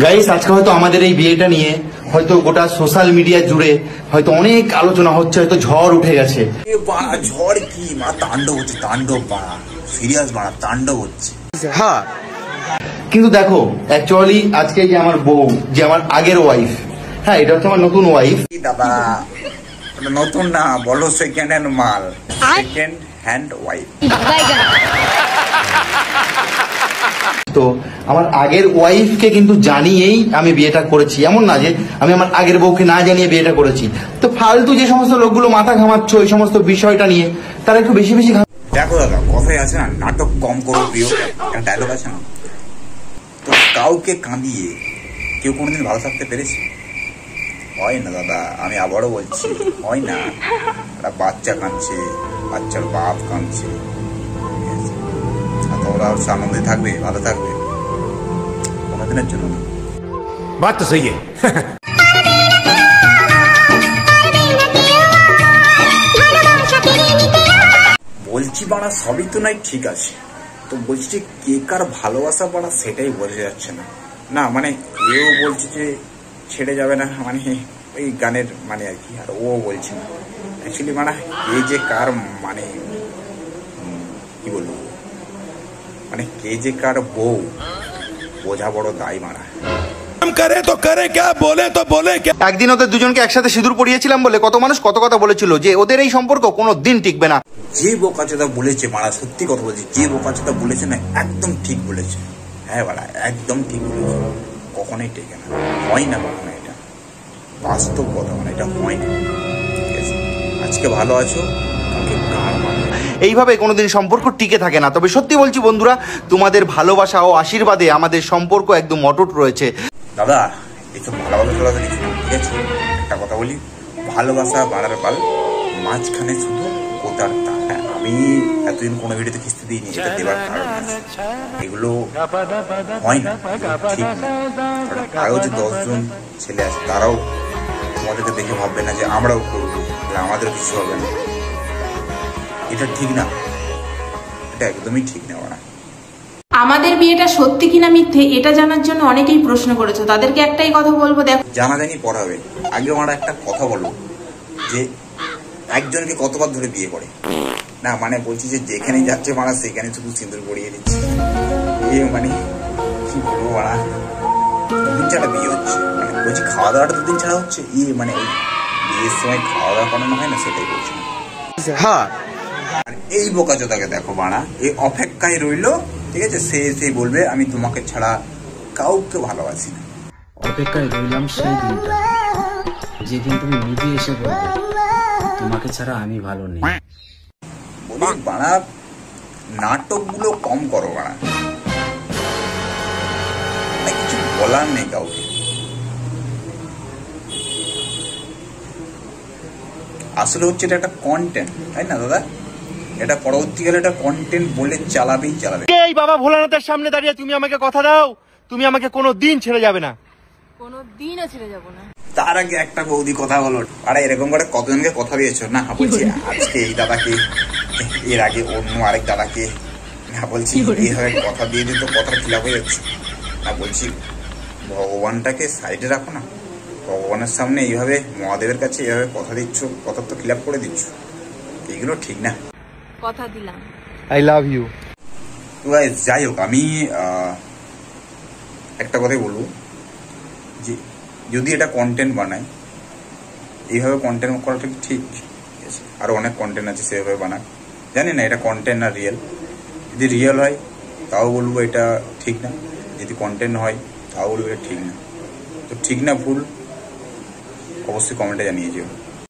Guys, আজকে হয়তো আমাদের এই বিয়েটা নিয়ে হয়তো গোটা সোশ্যাল মিডিয়া জুড়ে হয়তো অনেক আলোচনা হচ্ছে, হয়তো ঝড় উঠে গেছে। ঝড় কি মা, তাণ্ডব হচ্ছে, তাণ্ডব বাড়া, সিরিয়াস বাড়া, তাণ্ডব হচ্ছে। হ্যাঁ, কিন্তু দেখো অ্যাকচুয়ালি আজকে যে আমার বউ, যে আমার আগের ওয়াইফ, হ্যাঁ এটা হচ্ছে আমার নতুন ওয়াইফ। দাদা নতুন না, বলো সেকেন্ড হ্যান্ড মাল, সেকেন্ড হ্যান্ড ওয়াইফ। তো আমার আগের ওয়াইফকে কিন্তু জানিয়েই আমি বিয়েটা করেছি, এমন না যে আমি আমার আগের বউকে না জানিয়ে বিয়েটা করেছি। তো ফালতু যে সমস্ত লোকগুলো মাথা ঘামাচ্ছ এই সমস্ত বিষয়টা নিয়ে, তারা একটু বেশি বেশি দেখো দাদা, কথাই আছে না, নাটক কম করো প্রিয়, একটা ডায়লগ আছে না, তো কাউকে কাঁদিয়ে কেউ কোনোদিন ভালো থাকতে পেরেছে? হয় না দাদা, আমি আবারও বলছি, হয় না। একটা বাচ্চা কাঁদছে, বাচ্চার বাপ কাঁদছে, তোমরা আনন্দে থাকবে, ভালো থাকবে কোনোদিনের জন্য না। বাত তো সহি বলছি বাড়া সবই তো নাই ঠিক আছে, তো বলছি যে কে কার ভালোবাসা বাড়া সেটাই বোঝা যাচ্ছে না। না মানে এও বলছে যে ছেড়ে যাবে না, মানে ওই গানের মানে আর কি, আর ও বলছে না অ্যাকচুয়ালি মানে কে যে কার মানে কি বলবো, মানে কে যে কার বউ বোঝা বড় দায় মারা। করে তো করে क्या बोले तो बोले क्या। একদিন ওদের দুজনকে একসাথে সিঁদুর পরিয়েছিলাম বলে কত মানুষ কত কথা বলেছিল যে ওদের এই সম্পর্ক কোনো দিন টিকবে না। যে বোকাচোদা বলেছে মারা, সত্যি কথা বলছি, যে বোকাচোদা বলেছে না একদম ঠিক বলেছে। হ্যাঁ বাড়া, একদম ঠিক বলেছে, কখনোই টেকে না, হয় না কখনো, এটা বাস্তব কথা, মানে এটা হয় না। ঠিক আছে, আজকে ভালো আছো, কালকে গান মারবে। এইভাবে কোনোদিন সম্পর্ক টিকে থাকে না। তবে সত্যি বলছি বন্ধুরা, তোমাদের ভালোবাসা ও আশীর্বাদে আমাদের সম্পর্ক একদম অটুট রয়েছে। দাদা এইসব ভালোবাসা কিছু না, ঠিক আছে? একটা কথা বলি, ভালোবাসা বাড়ার পাল, মাঝখানে শুধু কোতার তাল। হ্যাঁ, আমি এতদিন কোনো ভিডিওতে কিস্তি দিইনি, এটা দেওয়ার কারণ আছে। এগুলো হয় না, ঠিক না। আরও যে 10 জন ছেলে আছে তারাও তোমাদেরকে দেখে ভাববে না যে আমরাও করবো, আমাদেরও কিছু হবে না। এটা ঠিক না, এটা একদমই ঠিক না। ওরা আমাদের বিয়েটা সত্যি কিনা মিথ্যে এটা জানার জন্য অনেকেই প্রশ্ন করেছো, তাদেরকে একটাই কথা বলবো, দেখো জানাজানি পড়াবে। আগে আমরা একটা কথা বলবো যে একজনকে কতবার ধরে বিয়ে করে না, মানে বলছি যে যেখানে যাচ্ছে মারা সেখানে শুধু সিঁদুর পরিয়ে দিচ্ছে। মানে কি বলবো মারা, দুদিন ছাড়া বিয়ে হচ্ছে, মানে বলছি খাওয়া দাওয়াটা দুদিন ছাড়া হচ্ছে। মানে ওই বিয়ের সময় খাওয়া দাওয়া করানো হয় না, সেটাই বলছি। হ্যাঁ, আর এই বোকাচোদাকে দেখো মারা, এই অপেক্ষায় রইলো, ঠিক আছে? সে বলবে আমি তোমাকে ছাড়া কাউকে ভালোবাসি না। অপেক্ষায় রইলাম সেই দিনটা যেদিন তুমি নিজে এসে বলবে তোমাকে ছাড়া আমি ভালো নেই। বলি বাড়া, নাটকগুলো কম করো বাড়া, কিছু বলার নেই কাউকে। আসলে হচ্ছে এটা একটা কন্টেন্ট, তাই না দাদা? এটা পরবর্তীকালে এটা কন্টেন্ট বলে চালাবে। এই বাবা ভোলানাথের সামনে দাঁড়িয়ে তুমি আমাকে কথা দাও, তুমি আমাকে কোনো দিন ছেড়ে যাবে না। কোনো দিনও ছেড়ে যাবো না। তার আগে একটা বৌদি কথা বলো, আরে এরকম করে কতজনকে কথা দিয়েছো না? বলছি আজকে এই দাদাকে, এর আগে অন্য আরেক দাদাকে, না বলছি এইভাবে কথা দিয়ে দিত, কথা খিলাপ হয়ে যাচ্ছে না। বলছি ভগবানটাকে সাইডে রাখো না, ভগবানের সামনে এইভাবে মহাদেবের কাছে এইভাবে কথা দিচ্ছ, কথা তো খিলাপ করে দিচ্ছ, এগুলো ঠিক না। কথা দিলাম, আই লাভ ইউ। তো যাই হোক, আমি একটা কথাই বলবো যে যদি এটা কন্টেন্ট বানায়, এইভাবে কন্টেন্ট করাটা ঠিক আছে? আরো অনেক কন্টেন্ট আছে সেভাবে বানায়, জানি না এটা কন্টেন্ট না রিয়েল। যদি রিয়েল হয় তাও বলবো এটা ঠিক না, যদি কন্টেন্ট হয় তাও বলবো এটা ঠিক না। তো ঠিক না ভুল অবশ্যই কমেন্টে জানিয়ে যেও।